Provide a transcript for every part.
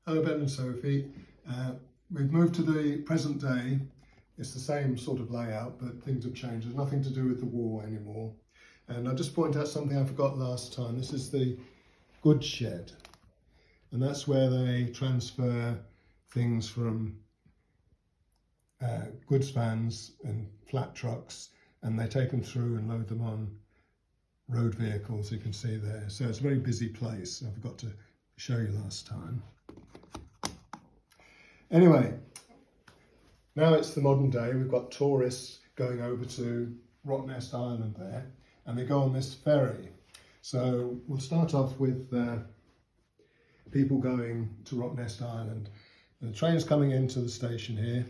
Hello Ben and Sophie. We've moved to the present day. It's the same sort of layout, but things have changed. There's nothing to do with the war anymore. And I'll just point out something I forgot last time. This is the goods shed. And that's where they transfer things from goods vans and flat trucks, and they take them through and load them on road vehicles, you can see there. So it's a very busy place. I forgot to show you last time. Anyway, now it's the modern day. We've got tourists going over to Rottnest Island there, and they go on this ferry. So we'll start off with people going to Rottnest Island. The train's coming into the station here.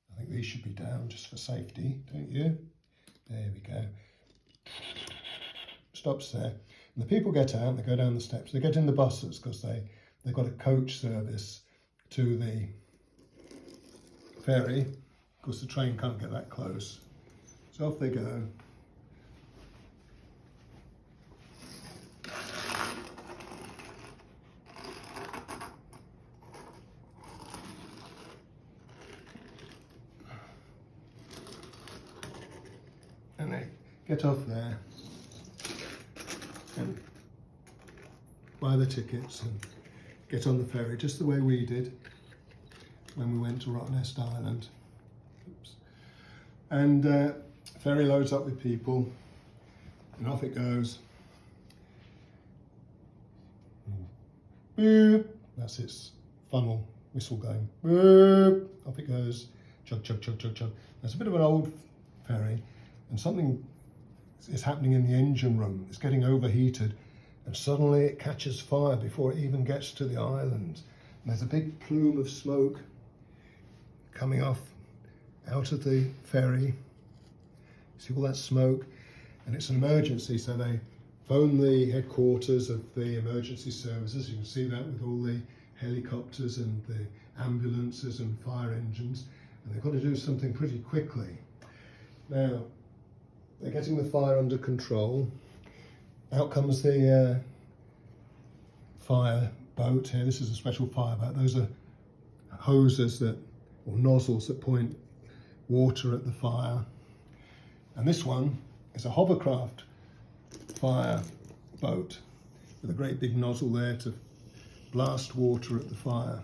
I think these should be down just for safety, don't you? There we go. Stops there. And the people get out, they go down the steps, they get in the buses because they've got a coach service to the ferry. Of course, the train can't get that close. So off they go. And they get off there and buy the tickets and get on the ferry, just the way we did when we went to Rottnest Island. Oops. And ferry loads up with people and off it goes. Boop. That's its funnel whistle going. Boop. Off it goes. Chug, chug, chug, chug, chug. There's a bit of an old ferry, and something is happening in the engine room. It's getting overheated, and suddenly it catches fire before it even gets to the island. And there's a big plume of smoke coming off out of the ferry. See all that smoke? And it's an emergency, so they phone the headquarters of the emergency services. You can see that with all the helicopters and the ambulances and fire engines, and they've got to do something pretty quickly. Now, they're getting the fire under control. Out comes the fire boat here. This is a special fire boat. Those are hoses or nozzles that point water at the fire. And this one is a hovercraft fire boat with a great big nozzle there to blast water at the fire.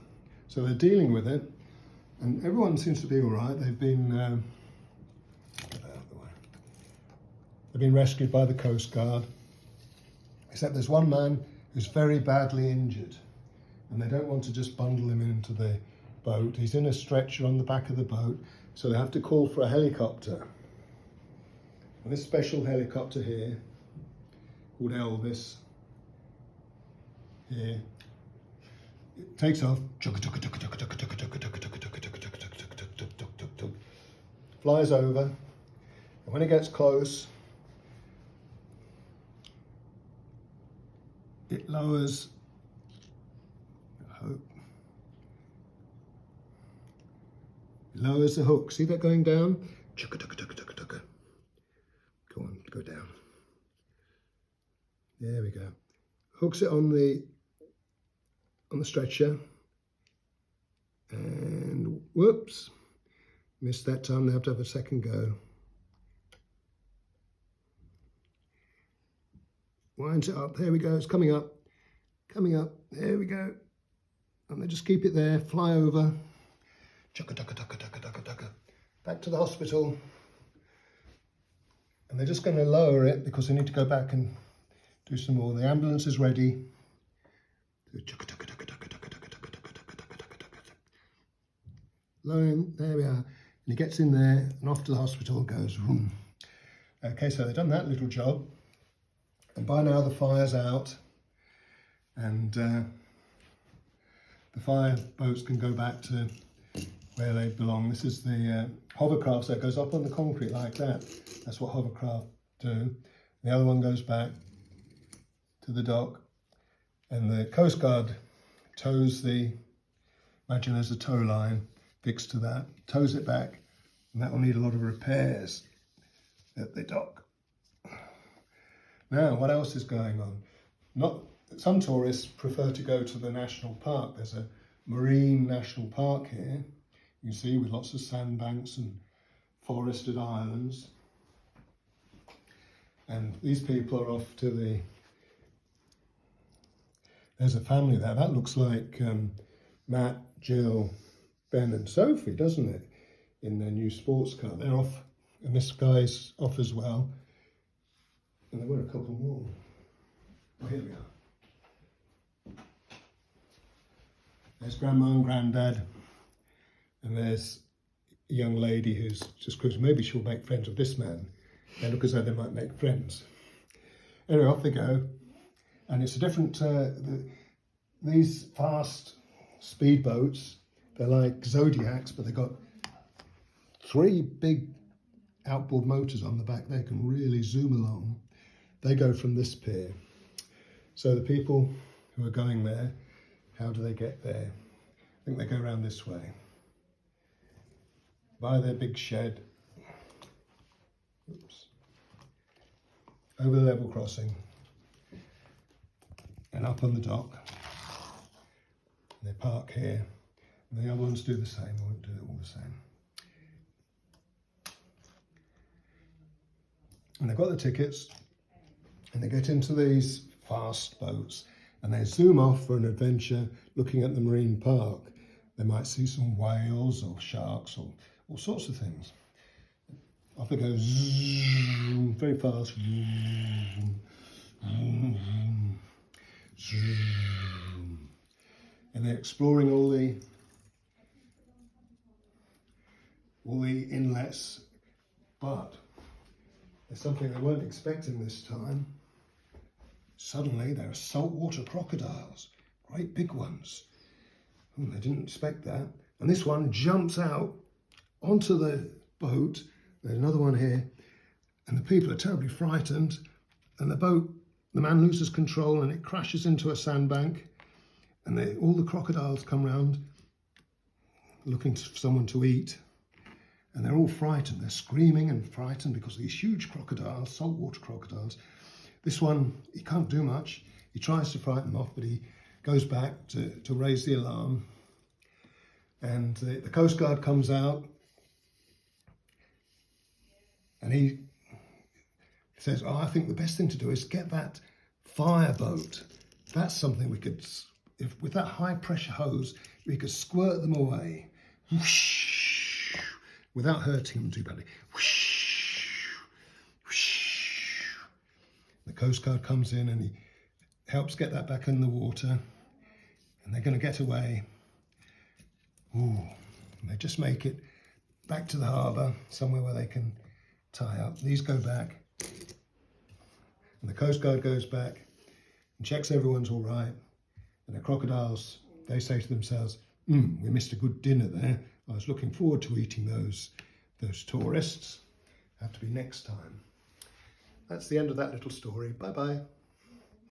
So they're dealing with it, and everyone seems to be all right. They've been rescued by the Coast Guard, except there's one man who's very badly injured, and they don't want to just bundle him into the boat. He's in a stretcher on the back of the boat, so they have to call for a helicopter. And this special helicopter here, called Elvis, here, it takes off, flies over, and when it gets close, it lowers, I hope, it lowers the hook. See that going down? Go on, go down. There we go. Hooks it on the stretcher, and whoops, missed that time. They have to have a second go. Winds it up, there we go, it's coming up, there we go. And they just keep it there, fly over, back to the hospital. And they're just going to lower it because they need to go back and do some more. The ambulance is ready. Lowering, there we are. And he gets in there and off to the hospital and goes, vroom. Okay, so they've done that little job. And by now the fire's out, and the fire boats can go back to where they belong. This is the hovercraft, so it goes up on the concrete like that. That's what hovercraft do. The other one goes back to the dock, and the Coast Guard tows imagine there's a tow line fixed to that, tows it back, and that will need a lot of repairs at the dock. Now, what else is going on? Some tourists prefer to go to the national park. There's a marine national park here, you see, with lots of sandbanks and forested islands. And these people are off to the... There's a family there. That looks like Matt, Jill, Ben and Sophie, doesn't it? In their new sports car. They're off, and this guy's off as well. And there were a couple more. Oh, here we are. There's Grandma and Granddad. And there's a young lady who's just cruising. Maybe she'll make friends with this man. They look as though they might make friends. Anyway, off they go. And it's a different... these fast speedboats, they're like Zodiacs, but they've got 3 big outboard motors on the back. They can really zoom along. They go from this pier. So the people who are going there, how do they get there? I think they go around this way. By their big shed. Oops. Over the level crossing. And up on the dock. They park here. And the other ones do the same. I won't do it all the same. And they've got the tickets. And they get into these fast boats. And they zoom off for an adventure looking at the marine park. They might see some whales or sharks or all sorts of things. Off it goes, very fast. And they're exploring all the inlets, but there's something they weren't expecting this time. Suddenly there are saltwater crocodiles, great big ones. They didn't expect that. And this one jumps out onto the boat. There's another one here. And the people are terribly frightened. And the man loses control and it crashes into a sandbank. And all the crocodiles come round looking for someone to eat. And they're all frightened. They're screaming and frightened because of these huge crocodiles, saltwater crocodiles. This one, he can't do much. He tries to frighten them off, but he goes back to raise the alarm. And the Coast Guard comes out and he says, I think the best thing to do is get that fireboat. That's something we could, with that high pressure hose, we could squirt them away. Whoosh, without hurting them too badly. Whoosh, whoosh. The Coast Guard comes in and he helps get that back in the water. And they're going to get away. Ooh, and they just make it back to the harbour, somewhere where they can tie up. These go back. And the Coast Guard goes back and checks everyone's all right. And the crocodiles, they say to themselves, we missed a good dinner there. I was looking forward to eating those tourists. Have to be next time. That's the end of that little story. Bye-bye.